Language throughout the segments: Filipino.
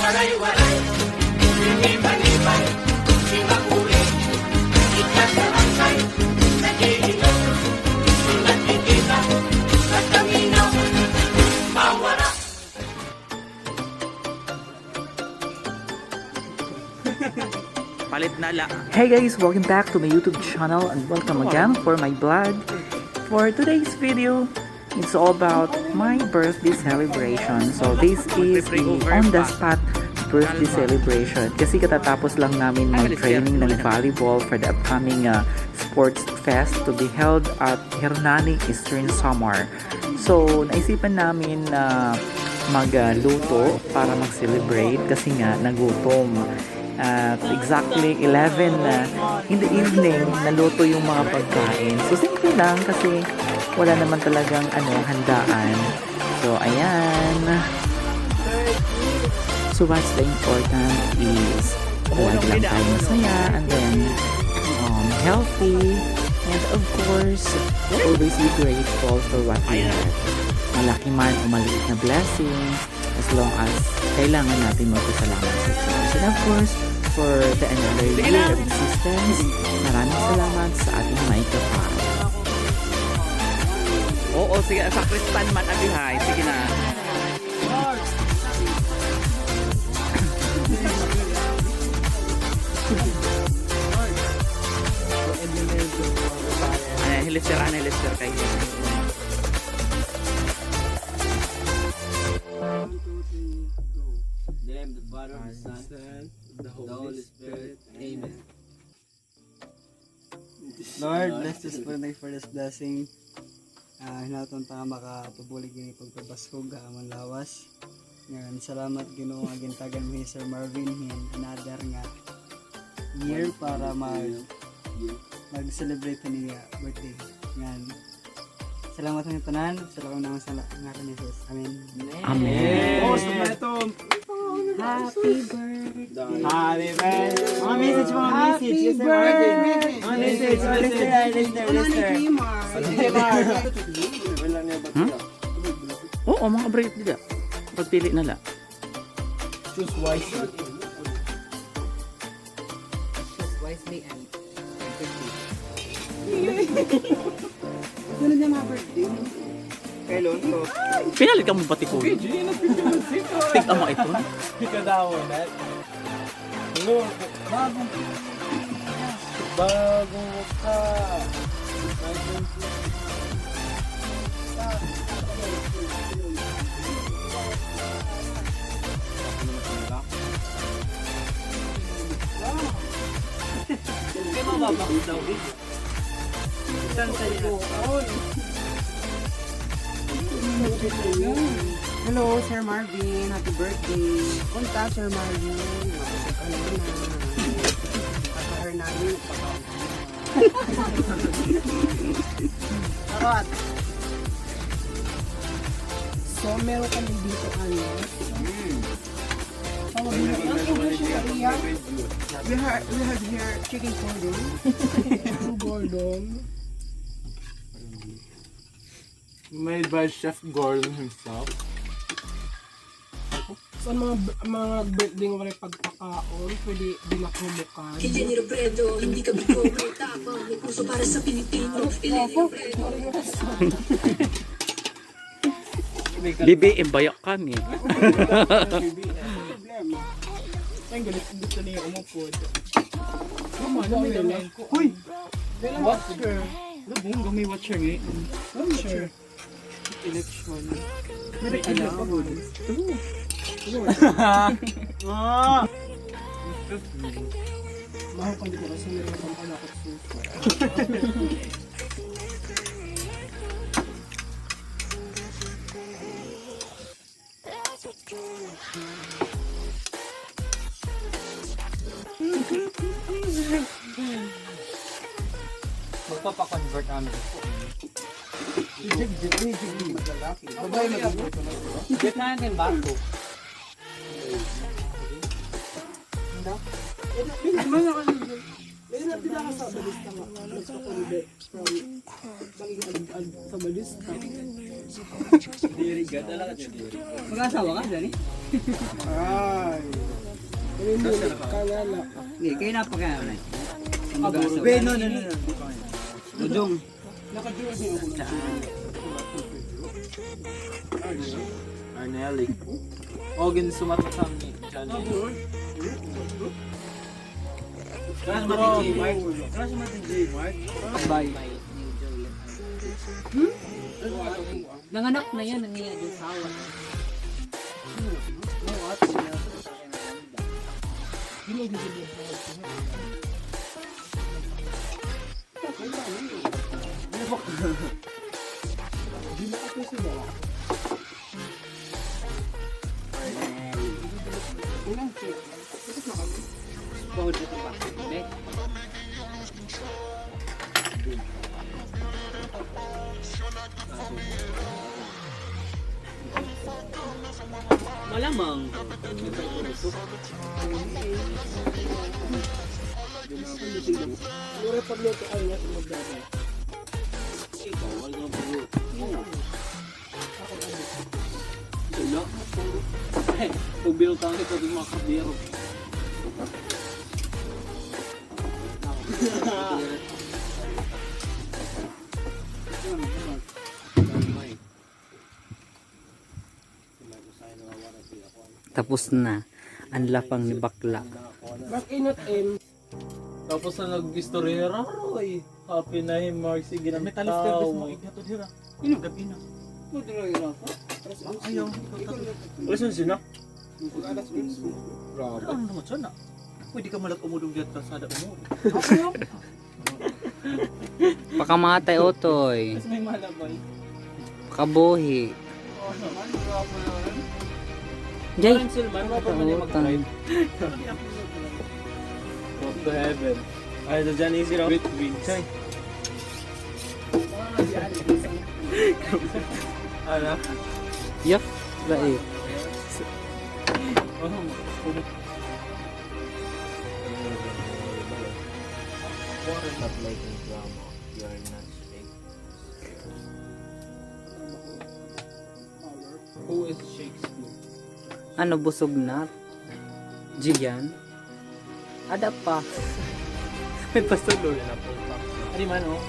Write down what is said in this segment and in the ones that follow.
Waray-waray, linipan-lipan, di makuli, ikasarangkay, nag-iinom, di nagkikita, nagkaminaw, mawala. Palit na la. Hey guys, welcome back to my YouTube channel and welcome again for my vlog. For today's video, it's all about my birthday celebration. So this is the on-the-spot birthday celebration. Kasi katatapos lang namin mag-training ng volleyball for the upcoming sports fest to be held at Hernani, Eastern Samar. So naisipan namin na magluto para mag-celebrate kasi nga nagutom. At exactly 11 in the evening, naluto yung mga pagkain. So, simple lang kasi wala naman talagang handaan. So, ayan. So, what's the important is lagi lang tayo masaya and then healthy. And of course, always be grateful for what we have. Malaki man o maliit na blessing, as long as kailangan natin magpasalamat sa Diyos. And of course, for the another year of existence, maraming salamat sa ating may kapal. Oo, sige. Sa Kristan man, abihay. Sige na. Ay, hilister kayo. Name the Father, the Son, the Holy Spirit. Amen. Lord, bless us for this blessing. Hinaton ta makapabulig ini pagpabaskog amon lawas. Ngayon, salamat Ginoo nga gintagan mo ni Sir Marvin hin another nga year para mag-celebrate niya birthday. Ngayon, salamat ang tanan. Salamat naman sa ngalan ni Jesus. Amen. Amen. Oh, ito. Happy birthday. Happy birthday. Mga message, mga message. Yes, Sir Marvin. Mga message. Lister. Oo, mga break nila. Pagpili na lang. Choose wisely. Choose wisely and quickly. Ano niya mga birthday? Kailan to? Pinalit ka mo pati ko. Tignan mo ito. Pikadawan at bagong ka. Hello, Sir Marvin. Happy birthday. Punta, Sir Marvin. Makasok ka na na. Hernani. Sarot. So, meron kami dito We have here chicken cordon. Gordon. Made by Chef Gordon himself. Sa mga birthday mo rin pagkakaon, pwede dinakumukan. Ingeniero Fredo, hindi ka bigo, may tapang, may puso para sa Pilipino. Ingeniero Fredo. Bibi, imbayakan eh. Ay, galit gusto niya umupod. Uy! Watcher! Labong gamay watcher nga. Watcher. Election. May allowed. Ah! Mahal kang dito kasi meron kang palakot suso. Magpapa-convert kami. Babay na dito. Get natin bago. Pwede na pila ka sa balista nga. Nagpakulibe from banging sa balista. Mag-asawa ka dyan eh? Ay! Ano mo, kangala. Hindi, kayo na pa kaya na. Wait, no. Dudong. Nakadulas niya ako. Arnelli. Ogin sumatak sa amin. Johnny. Class mo J. Mark. Class mo J. Mark. Bye. Nanganak na yan, nangiya din sa awa. Bawal dito ba? Hindi. Malamang. Mura pagluto ay nga magdadal. Ikaw, wala ka po. Wala. Pag binutang ito, yung mga kabiro. Tapos na. Ang lapang ni bakla. Back in at in. Tapos na nag-istorya Roy. Happy na him, Mark. Sige na tao mo. Ino gabi na. Pwede lang yun ako. Ayaw. Listen sina. Grabe. Ano naman siya na? Pwede ka malag umudong dyan kasada mo. Pakamatay otoy. Mas may malabay. Pakabuhi. Jay. Silman, ano pa man yung mag-drive? Walk to heaven. Ay, so dyan easy raw. With wings. Ano? Yup. Laik. Stop making drama. You are not fake. Who is Shakespeare? Ano, busog na? Gian? Ada pa. May pasuloy. Ano man, oh?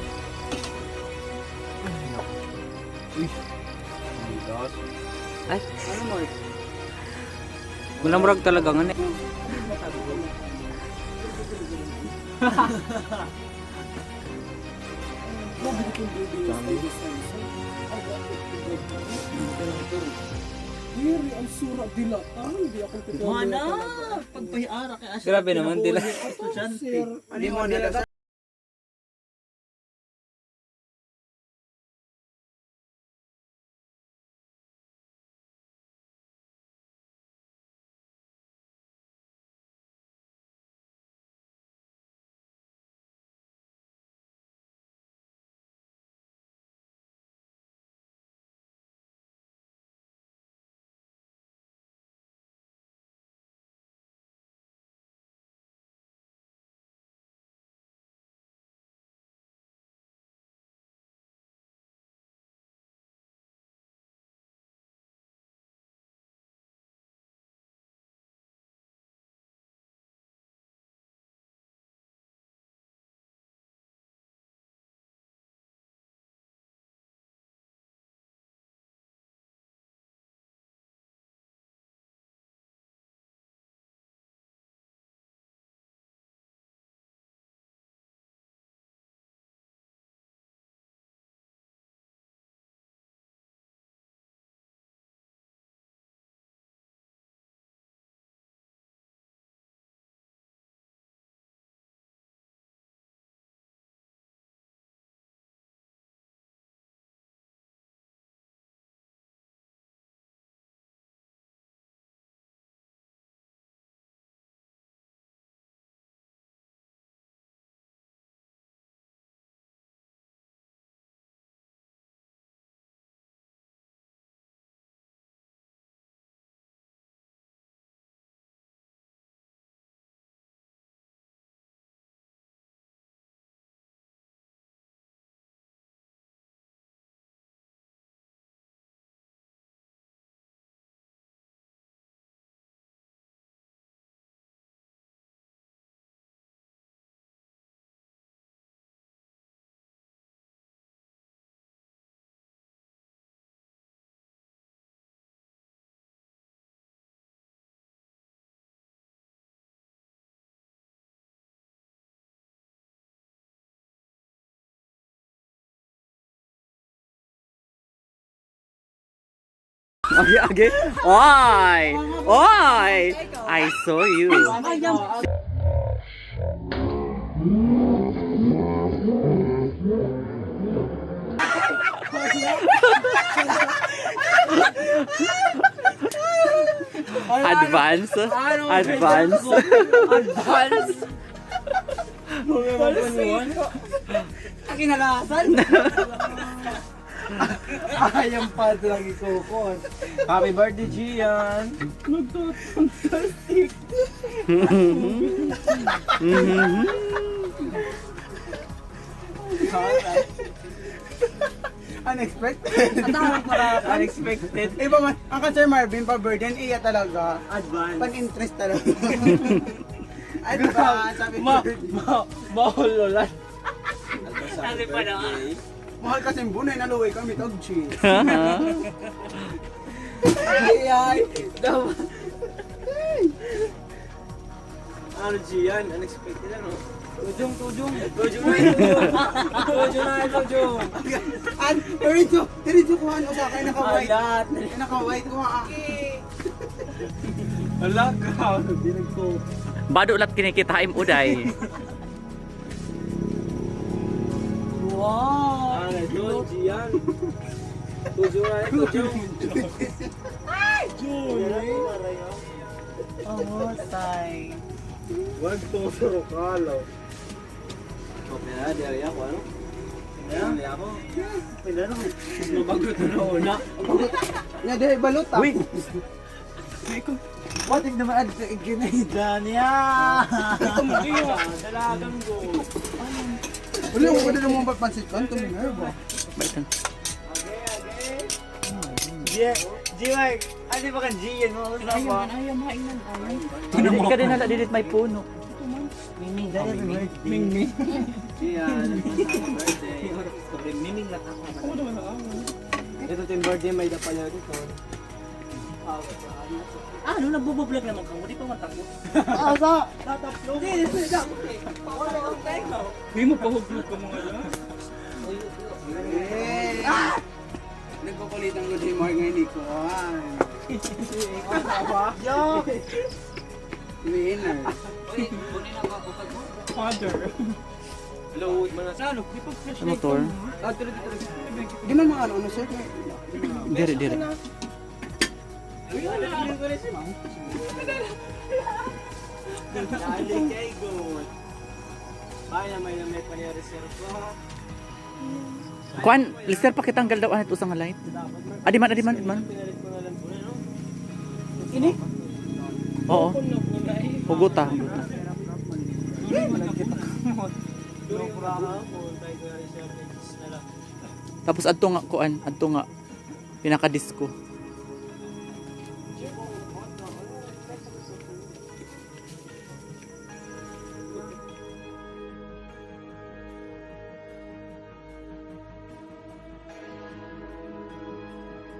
Ay. Ano mo? Walang murag talaga nga eh. Diri, ang sura dila. Hindi ako pagkakala. Mana! Pagpahiara kay Asya. Grabe naman dila. Estudyante. Hindi mo nila Okay, okay. Oy! Oy! I saw you. Advance. Advance. Advance. Kinalasan. Ayang pad lang ikukot. Happy birthday, Gian! Unexpected. Unexpected. Iba man, ang Sir Marvin pa burden, iya talaga. Advance. Pan-interest talaga. Ay, diba? Sabi ko, Mahululan. Sabi pa naman. mahal kasi bunay, naluwi kami tog cheese. Ano, Gian? Unexpected ano? Tujong. Diretso ko ano sa akin, naka-white. Alat. Naka-white ko ha. Ala ka. Binagko. Bado lat kinikitaim uday. Wow. Ano, John, Gian? Tujong. Wag tong surukalo. Okay na, di ako ano? Di ako. Pwede na. Mabagot na una. Nga dahil balot ah. Uy! What if naman at ginahida niya? Dalagang go. Wala ko na naman papansit ko. Ito may nervo. Baitan. G-Mike, ano ba kang Gian mo? Hindi ka din nala dilit may puno. Mingming. Gian, birthday. Mingming lang ako. Ito yung birthday, may dapal na dito. Ano, nagbubublog naman ka mo. Di pa matapos. Tataplo. Hindi mo pa hublog ka mga yan. Nagpakulit ang good humor ngayon ni Kuan. Winner. Father. Hello, mga Ano, di pa fresh Ano motor? Ganun mga ano sir. Dire, dire. Dali kay God. Kaya may panireserve ko. Kuan, lister pa kitanggal daw anit usang light. Adiman. Pinalit ko na lang po no? Ini? Oo. Huguta. Duri ko ako tayo ko reserve na lang. Tapos adto nga kuan, adto nga pinaka-disco.